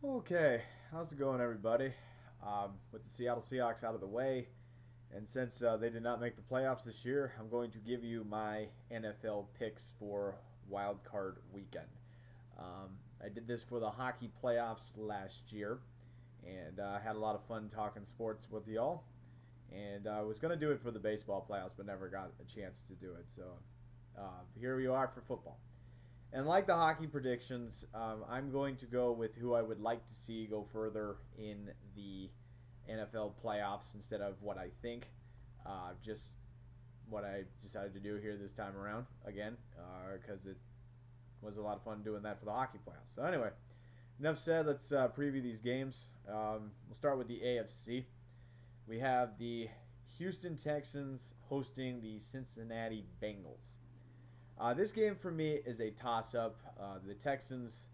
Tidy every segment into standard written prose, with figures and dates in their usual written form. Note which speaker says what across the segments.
Speaker 1: Okay, how's it going, everybody? With the Seattle Seahawks out of the way, and since they did not make the playoffs this year, I'm going to give you my NFL picks for Wildcard weekend. I did this for the hockey playoffs last year, and I had a lot of fun talking sports with y'all. And I was going to do it for the baseball playoffs, but never got a chance to do it. So here we are for football. And like the hockey predictions, I'm going to go with who I would like to see go further in the NFL playoffs instead of what I think. Just what I decided to do here this time around again, because it was a lot of fun doing that for the hockey playoffs. So anyway, enough said. Let's preview these games. We'll start with the AFC. We have the Houston Texans hosting the Cincinnati Bengals. This game for me is a toss-up. The Texans,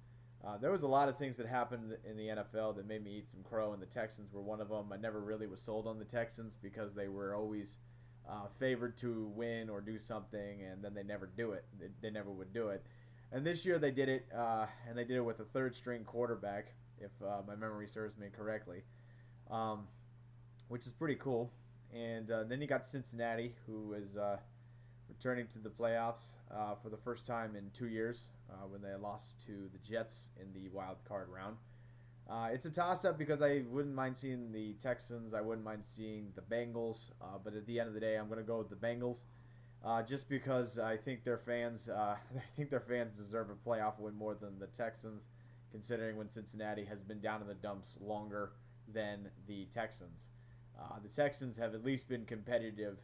Speaker 1: there was a lot of things that happened in the NFL that made me eat some crow, and the Texans were one of them. I never really was sold on the Texans because they were always favored to win or do something, and then they never do it. They never would do it. And this year they did it, and they did it with a third-string quarterback, if my memory serves me correctly, which is pretty cool. And then you got Cincinnati, who is returning to the playoffs for the first time in 2 years when they lost to the Jets in the wild card round. It's a toss-up because I wouldn't mind seeing the Texans. I wouldn't mind seeing the Bengals. But at the end of the day, I'm going to go with the Bengals just because I think their fans deserve a playoff win more than the Texans, considering when Cincinnati has been down in the dumps longer than the Texans. The Texans have at least been competitive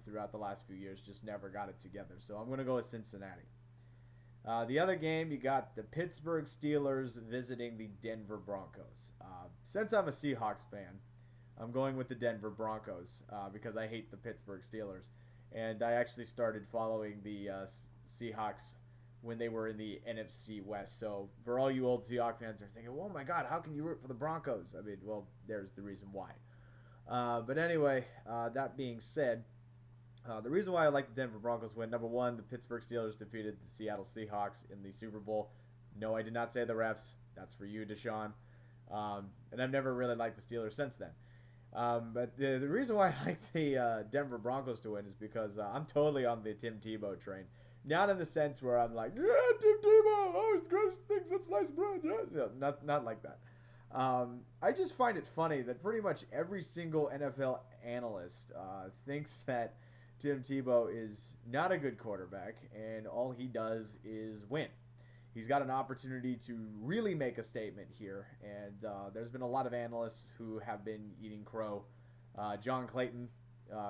Speaker 1: throughout the last few years, just never got it together. So I'm going to go with Cincinnati. The other game, you got the Pittsburgh Steelers visiting the Denver Broncos. Since I'm a Seahawks fan, I'm going with the Denver Broncos because I hate the Pittsburgh Steelers. And I actually started following the Seahawks when they were in the NFC West. So for all you old Seahawks fans are thinking, oh my God, how can you root for the Broncos? I mean, well, there's the reason why. But anyway, that being said, the reason why I like the Denver Broncos win, number one, the Pittsburgh Steelers defeated the Seattle Seahawks in the Super Bowl. No, I did not say the refs. That's for you, Deshaun. And I've never really liked the Steelers since then. But the reason why I like the Denver Broncos to win is because I'm totally on the Tim Tebow train. Not in the sense where I'm like, yeah, Tim Tebow, oh, he's great, thinks that's sliced bread. Yeah. No, not like that. I just find it funny that pretty much every single NFL analyst thinks that Tim Tebow is not a good quarterback, and all he does is win. He's got an opportunity to really make a statement here, and there's been a lot of analysts who have been eating crow. John Clayton,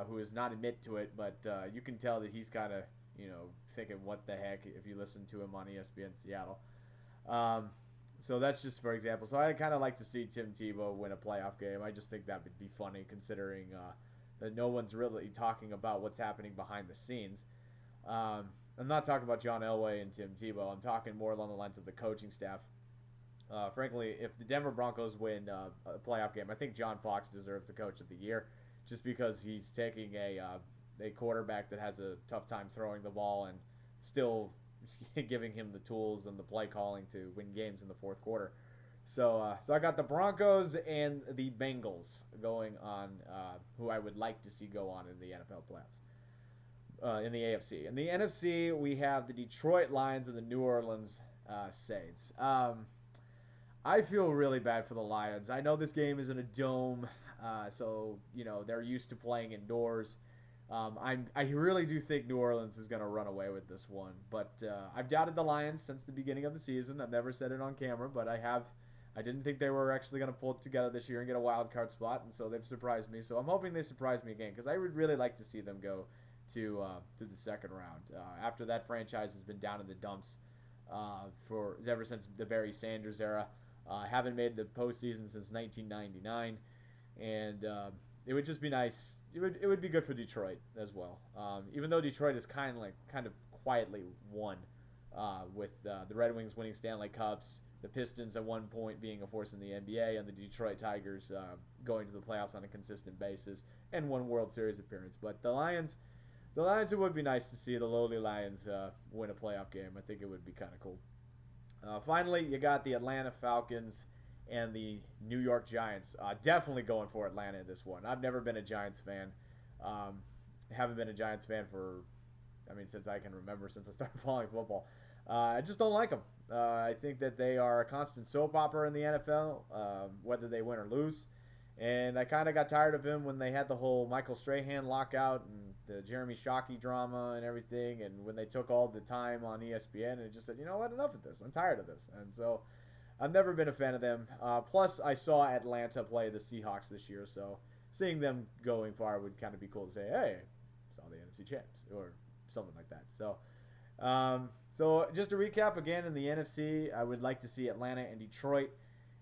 Speaker 1: who does not admit to it, but you can tell that he's kind of, thinking, what the heck, if you listen to him on ESPN Seattle. So that's just for example. So I kind of like to see Tim Tebow win a playoff game. I just think that would be funny considering that no one's really talking about what's happening behind the scenes. I'm not talking about John Elway and Tim Tebow. I'm talking more along the lines of the coaching staff. Frankly, if the Denver Broncos win a playoff game, I think John Fox deserves the Coach of the Year just because he's taking a quarterback that has a tough time throwing the ball and still giving him the tools and the play calling to win games in the fourth quarter. So I got the Broncos and the Bengals going on, who I would like to see go on in the NFL playoffs. In the AFC. In the NFC, we have the Detroit Lions and the New Orleans Saints. I feel really bad for the Lions. I know this game is in a dome, so they're used to playing indoors. I really do think New Orleans is going to run away with this one, but I've doubted the Lions since the beginning of the season. I've never said it on camera, but I didn't think they were actually going to pull it together this year and get a wild card spot, and so they've surprised me. So I'm hoping they surprise me again because I would really like to see them go to the second round. After that franchise has been down in the dumps for ever since the Barry Sanders era. Haven't made the postseason since 1999, and it would just be nice. It would be good for Detroit as well. Even though Detroit is kind of quietly won with the Red Wings winning Stanley Cups, the Pistons at one point being a force in the NBA, and the Detroit Tigers going to the playoffs on a consistent basis and one World Series appearance. But the Lions, it would be nice to see the lowly Lions win a playoff game. I think it would be kind of cool. Finally, you got the Atlanta Falcons and the New York Giants. Definitely going for Atlanta in this one. I've never been a Giants fan. Haven't been a Giants fan for, since I can remember, since I started following football. I just don't like them. I think that they are a constant soap opera in the NFL, whether they win or lose. And I kind of got tired of him when they had the whole Michael Strahan lockout and the Jeremy Shockey drama and everything. And when they took all the time on ESPN and just said, you know what, enough of this. I'm tired of this. And so I've never been a fan of them. Plus, I saw Atlanta play the Seahawks this year. So seeing them going far would kind of be cool to say, hey, saw the NFC champs or something like that. So just to recap again, in the NFC, I would like to see Atlanta and Detroit.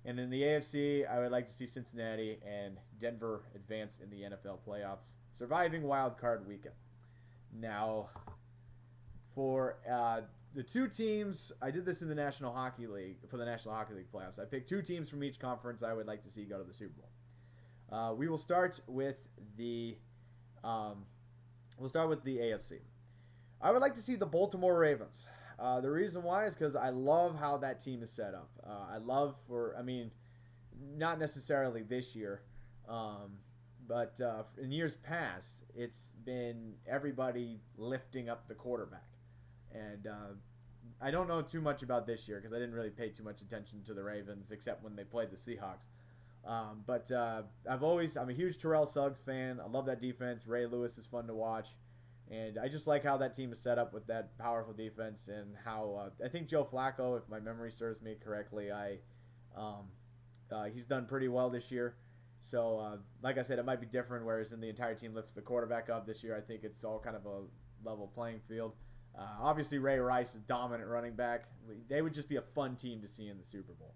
Speaker 1: And in the AFC, I would like to see Cincinnati and Denver advance in the NFL playoffs, surviving Wild Card weekend. Now, for the two teams, I did this in the National Hockey League, for the National Hockey League playoffs. I picked two teams from each conference I would like to see go to the Super Bowl. We will start with the AFC. I would like to see the Baltimore Ravens. The reason why is because I love how that team is set up. Not necessarily this year, but in years past, it's been everybody lifting up the quarterback. And I don't know too much about this year because I didn't really pay too much attention to the Ravens except when they played the Seahawks. I'm a huge Terrell Suggs fan. I love that defense. Ray Lewis is fun to watch. And I just like how that team is set up with that powerful defense and how I think Joe Flacco, if my memory serves me correctly, he's done pretty well this year. So, like I said, it might be different, whereas in the entire team lifts the quarterback up this year. I think it's all kind of a level playing field. Obviously, Ray Rice is dominant running back. They would just be a fun team to see in the Super Bowl.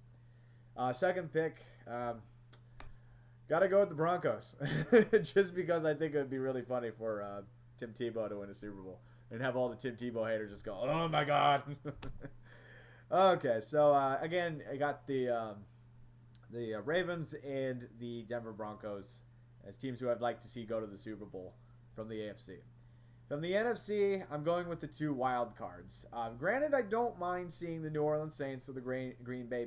Speaker 1: Second pick, got to go with the Broncos. Just because I think it would be really funny for Tim Tebow to win a Super Bowl and have all the Tim Tebow haters just go, oh my God. Okay, so again, I got the Ravens and the Denver Broncos as teams who I'd like to see go to the Super Bowl from the AFC. From the NFC, I'm going with the two wild cards. Granted, I don't mind seeing the New Orleans Saints or the Green Bay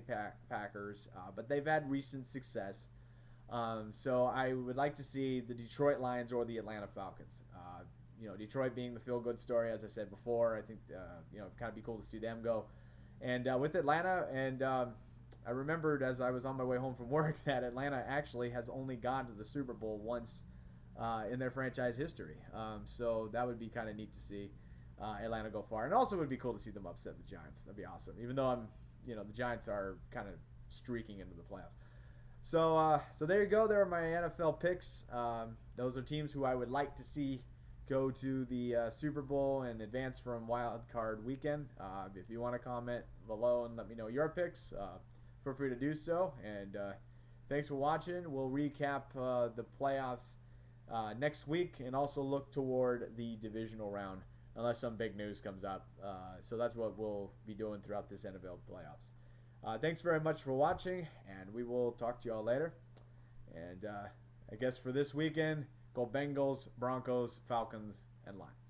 Speaker 1: Packers, but they've had recent success. So I would like to see the Detroit Lions or the Atlanta Falcons. Detroit being the feel-good story, as I said before. I think, it'd kind of be cool to see them go. And with Atlanta, and I remembered as I was on my way home from work that Atlanta actually has only gone to the Super Bowl once in their franchise history. So that would be kind of neat to see Atlanta go far. And also it would be cool to see them upset the Giants. That'd be awesome. Even though the Giants are kind of streaking into the playoffs. So there you go. There are my NFL picks. Those are teams who I would like to see go to the Super Bowl and advance from Wild Card weekend. If you want to comment below and let me know your picks, feel free to do so. And thanks for watching. We'll recap the playoffs next week and also look toward the divisional round unless some big news comes up. So that's what we'll be doing throughout this NFL playoffs. Thanks very much for watching, and we will talk to you all later. And I guess for this weekend, go Bengals, Broncos, Falcons, and Lions.